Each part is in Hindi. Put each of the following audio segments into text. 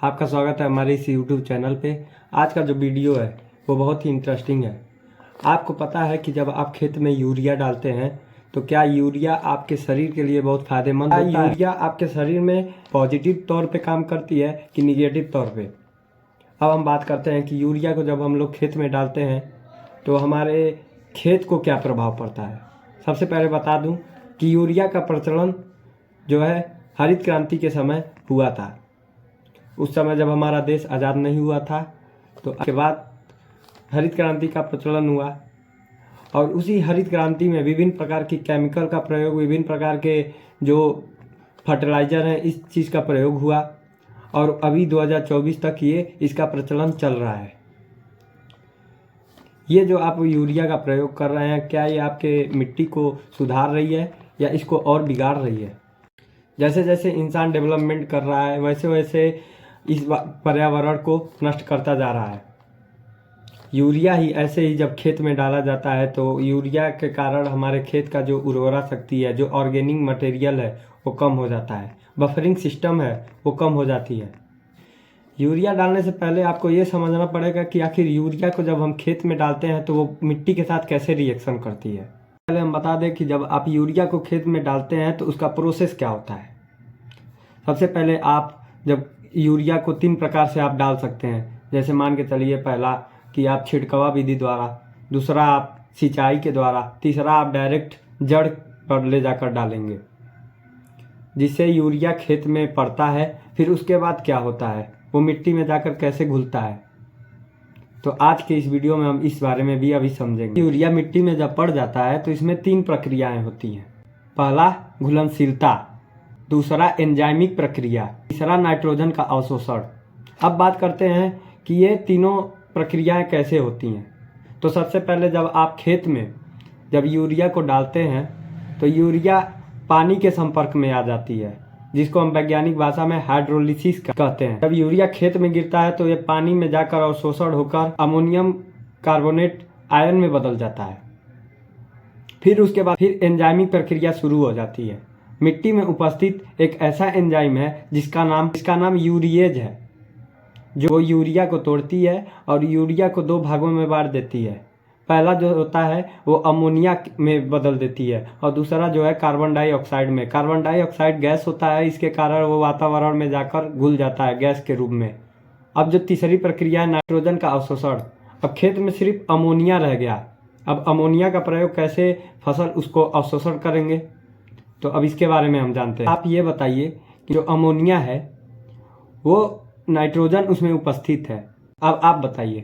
आपका स्वागत है हमारे इस YouTube चैनल पे। आज का जो वीडियो है वो बहुत ही इंटरेस्टिंग है। आपको पता है कि जब आप खेत में यूरिया डालते हैं तो क्या यूरिया आपके शरीर के लिए बहुत फ़ायदेमंद होता है? यूरिया आपके शरीर में पॉजिटिव तौर पे काम करती है कि निगेटिव तौर पे? अब हम बात करते हैं कि यूरिया को जब हम लोग खेत में डालते हैं तो हमारे खेत को क्या प्रभाव पड़ता है। सबसे पहले बता दूं कि यूरिया का प्रचलन जो है हरित क्रांति के समय हुआ था। उस समय जब हमारा देश आज़ाद नहीं हुआ था तो उसके बाद हरित क्रांति का प्रचलन हुआ और उसी हरित क्रांति में विभिन्न प्रकार की केमिकल का प्रयोग, विभिन्न प्रकार के जो फर्टिलाइज़र हैं इस चीज़ का प्रयोग हुआ और अभी 2024 तक ये इसका प्रचलन चल रहा है। ये जो आप यूरिया का प्रयोग कर रहे हैं, क्या ये आपके मिट्टी को सुधार रही है या इसको और बिगाड़ रही है? जैसे जैसे इंसान डेवलपमेंट कर रहा है वैसे वैसे इस पर्यावरण को नष्ट करता जा रहा है। यूरिया ही ऐसे ही जब खेत में डाला जाता है तो यूरिया के कारण हमारे खेत का जो उर्वरा शक्ति है, जो ऑर्गेनिक मटेरियल है वो कम हो जाता है, बफरिंग सिस्टम है वो कम हो जाती है। यूरिया डालने से पहले आपको ये समझना पड़ेगा कि आखिर यूरिया को जब हम खेत में डालते हैं तो वो मिट्टी के साथ कैसे रिएक्शन करती है। पहले हम बता दें कि जब आप यूरिया को खेत में डालते हैं तो उसका प्रोसेस क्या होता है। सबसे पहले आप जब यूरिया को 3 प्रकार से आप डाल सकते हैं। जैसे मान के चलिए, पहला कि आप छिड़कवा विधि द्वारा, दूसरा आप सिंचाई के द्वारा, तीसरा आप डायरेक्ट जड़ पर ले जाकर डालेंगे जिससे यूरिया खेत में पड़ता है। फिर उसके बाद क्या होता है, वो मिट्टी में जाकर कैसे घुलता है। तो आज के इस वीडियो में हम इस बारे में भी अभी समझेंगे। यूरिया मिट्टी में जब पड़ जाता है तो इसमें 3 प्रक्रियाएं होती हैं। पहला घुलनशीलता, दूसरा एंजाइमिक प्रक्रिया, तीसरा नाइट्रोजन का अवशोषण। अब बात करते हैं कि ये तीनों प्रक्रियाएं कैसे होती हैं। तो सबसे पहले जब आप खेत में जब यूरिया को डालते हैं तो यूरिया पानी के संपर्क में आ जाती है, जिसको हम वैज्ञानिक भाषा में हाइड्रोलिसिस कहते हैं। जब यूरिया खेत में गिरता है तो ये पानी में जाकर अवशोषण होकर अमोनियम कार्बोनेट आयन में बदल जाता है। फिर उसके बाद एंजाइमिक प्रक्रिया शुरू हो जाती है। मिट्टी में उपस्थित एक ऐसा एंजाइम है जिसका नाम यूरिएज है, जो यूरिया को तोड़ती है और यूरिया को 2 भागों में बांट देती है। पहला जो होता है वो अमोनिया में बदल देती है और दूसरा जो है कार्बन डाइऑक्साइड में। कार्बन डाइऑक्साइड गैस होता है, इसके कारण वो वातावरण में जाकर घुल जाता है गैस के रूप में। अब जो तीसरी प्रक्रिया है नाइट्रोजन का अवशोषण। अब खेत में सिर्फ अमोनिया रह गया। अब अमोनिया का प्रयोग कैसे फसल उसको अवशोषण करेंगे, तो अब इसके बारे में हम जानते हैं। आप ये बताइए कि जो अमोनिया है वो नाइट्रोजन उसमें उपस्थित है। अब आप बताइए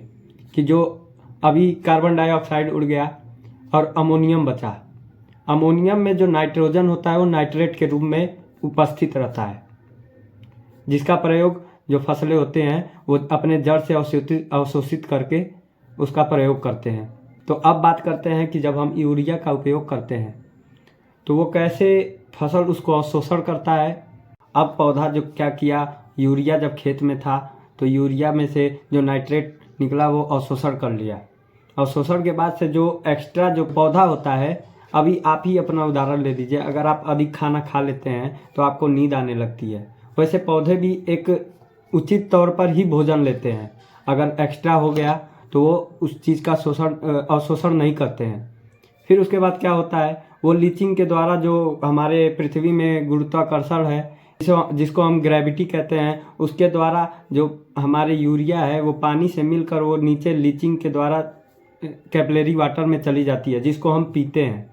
कि जो अभी कार्बन डाइऑक्साइड उड़ गया और अमोनियम बचा, अमोनियम में जो नाइट्रोजन होता है वो नाइट्रेट के रूप में उपस्थित रहता है, जिसका प्रयोग जो फसलें होते हैं वो अपने जड़ से अवशोषित करके उसका प्रयोग करते हैं। तो अब बात करते हैं कि जब हम यूरिया का उपयोग करते हैं तो वो कैसे फसल उसको अवशोषण करता है। अब पौधा जो क्या किया, यूरिया जब खेत में था तो यूरिया में से जो नाइट्रेट निकला वो अवशोषण कर लिया। अवशोषण के बाद से जो एक्स्ट्रा जो पौधा होता है, अभी आप ही अपना उदाहरण ले लीजिए, अगर आप अधिक खाना खा लेते हैं तो आपको नींद आने लगती है। वैसे पौधे भी एक उचित तौर पर ही भोजन लेते हैं। अगर एक्स्ट्रा हो गया तो वो उस चीज़ का अवशोषण नहीं करते हैं। फिर उसके बाद क्या होता है, वो लीचिंग के द्वारा जो हमारे पृथ्वी में गुरुत्वाकर्षण है जिसको हम ग्रेविटी कहते हैं, उसके द्वारा जो हमारे यूरिया है वो पानी से मिलकर वो नीचे लीचिंग के द्वारा कैपिलरी वाटर में चली जाती है, जिसको हम पीते हैं।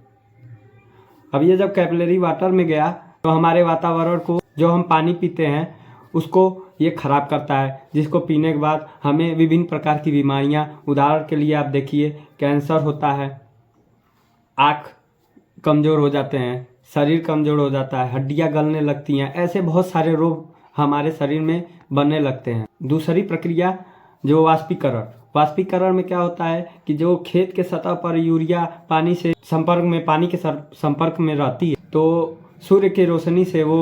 अब ये जब कैपिलरी वाटर में गया तो हमारे वातावरण को, जो हम पानी पीते हैं उसको ये खराब करता है, जिसको पीने के बाद हमें विभिन्न प्रकार की बीमारियां, उदाहरण के लिए आप देखिए कैंसर होता है, आँख कमज़ोर हो जाते हैं, शरीर कमज़ोर हो जाता है, हड्डियां गलने लगती हैं, ऐसे बहुत सारे रोग हमारे शरीर में बनने लगते हैं। दूसरी प्रक्रिया जो वाष्पीकरण में क्या होता है कि जो खेत के सतह पर यूरिया पानी के संपर्क में रहती है तो सूर्य की रोशनी से वो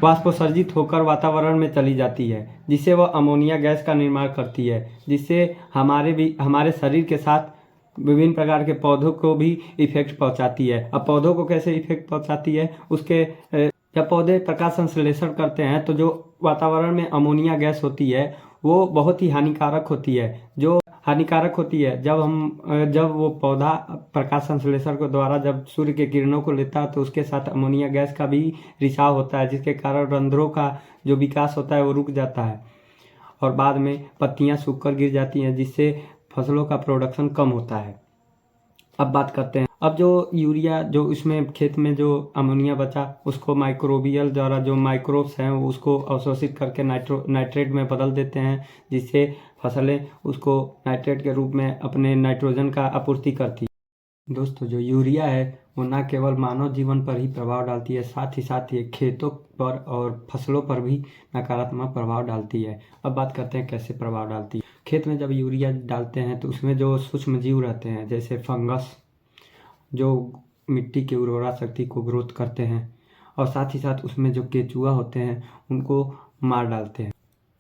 वाष्पोत्सर्जित होकर वातावरण में चली जाती है, जिससे वह अमोनिया गैस का निर्माण करती है, जिससे हमारे शरीर के साथ विभिन्न प्रकार के पौधों को भी इफेक्ट पहुंचाती है। अब पौधों को कैसे इफेक्ट पहुंचाती है, उसके जब पौधे प्रकाश संश्लेषण करते हैं तो जो वातावरण में अमोनिया गैस होती है वो बहुत ही हानिकारक होती है। जो हानिकारक होती है जब वो पौधा प्रकाश संश्लेषण के द्वारा जब सूर्य के किरणों को लेता है तो उसके साथ अमोनिया गैस का भी रिसाव होता है, जिसके कारण रंध्रों का जो विकास होता है वो रुक जाता है और बाद में पत्तियां सूखकर गिर जाती हैं, जिससे फसलों का प्रोडक्शन कम होता है। अब बात करते हैं, अब जो यूरिया जो इसमें खेत में जो अमोनिया बचा उसको माइक्रोबियल द्वारा जो माइक्रोब्स हैं उसको अवशोषित करके नाइट्रेट में बदल देते हैं, जिससे फसलें उसको नाइट्रेट के रूप में अपने नाइट्रोजन का आपूर्ति करती है। दोस्तों, जो यूरिया है वो न केवल मानव जीवन पर ही प्रभाव डालती है, साथ ही साथ ये खेतों पर और फसलों पर भी नकारात्मक प्रभाव डालती है। अब बात करते हैं कैसे प्रभाव डालती है। खेत में जब यूरिया डालते हैं तो उसमें जो सूक्ष्म जीव रहते हैं जैसे फंगस जो मिट्टी की उर्वरा शक्ति को ग्रोथ करते हैं और साथ ही साथ उसमें जो केचुआ होते हैं उनको मार डालते हैं।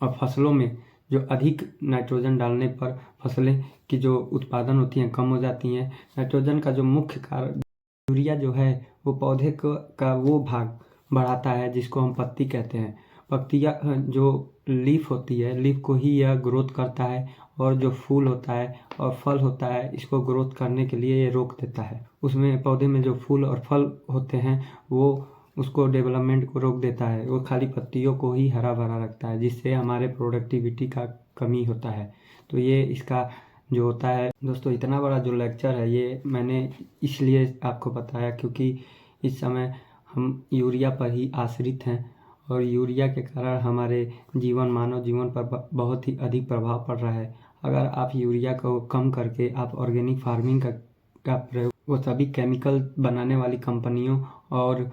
और फसलों में जो अधिक नाइट्रोजन डालने पर फसलें की जो उत्पादन होती हैं कम हो जाती हैं। नाइट्रोजन का जो मुख्य कारण यूरिया जो है वो पौधे का वो भाग बढ़ाता है जिसको हम पत्ती कहते हैं। पत्तियाँ जो लीफ होती है, लीफ को ही यह ग्रोथ करता है और जो फूल होता है और फल होता है इसको ग्रोथ करने के लिए ये रोक देता है। उसमें पौधे में जो फूल और फल होते हैं वो उसको डेवलपमेंट को रोक देता है, वो खाली पत्तियों को ही हरा भरा रखता है, जिससे हमारे प्रोडक्टिविटी का कमी होता है। तो ये इसका जो होता है। दोस्तों, इतना बड़ा जो लेक्चर है ये मैंने इसलिए आपको बताया क्योंकि इस समय हम यूरिया पर ही आश्रित हैं और यूरिया के कारण हमारे मानव जीवन पर बहुत ही अधिक प्रभाव पड़ रहा है। अगर आप यूरिया को कम करके आप ऑर्गेनिक फार्मिंग का प्रयोग, वो सभी केमिकल बनाने वाली कंपनियों और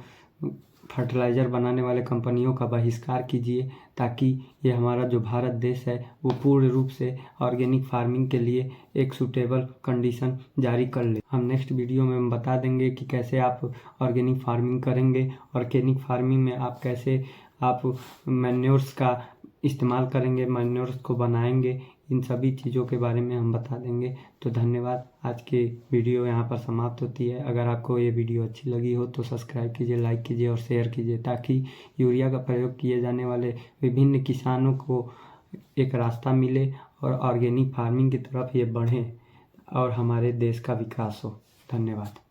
फर्टिलाइज़र बनाने वाले कंपनियों का बहिष्कार कीजिए, ताकि ये हमारा जो भारत देश है वो पूर्ण रूप से ऑर्गेनिक फार्मिंग के लिए एक सूटेबल कंडीशन जारी कर ले। हम नेक्स्ट वीडियो में हम बता देंगे कि कैसे आप ऑर्गेनिक फार्मिंग करेंगे, ऑर्गेनिक फार्मिंग में आप कैसे आप मैन्योर्स का इस्तेमाल करेंगे, मैन्योर्स को बनाएंगे, इन सभी चीज़ों के बारे में हम बता देंगे। तो धन्यवाद। आज की वीडियो यहाँ पर समाप्त होती है। अगर आपको ये वीडियो अच्छी लगी हो तो सब्सक्राइब कीजिए, लाइक कीजिए और शेयर कीजिए, ताकि यूरिया का प्रयोग किए जाने वाले विभिन्न किसानों को एक रास्ता मिले और ऑर्गेनिक फार्मिंग की तरफ ये बढ़ें और हमारे देश का विकास हो। धन्यवाद।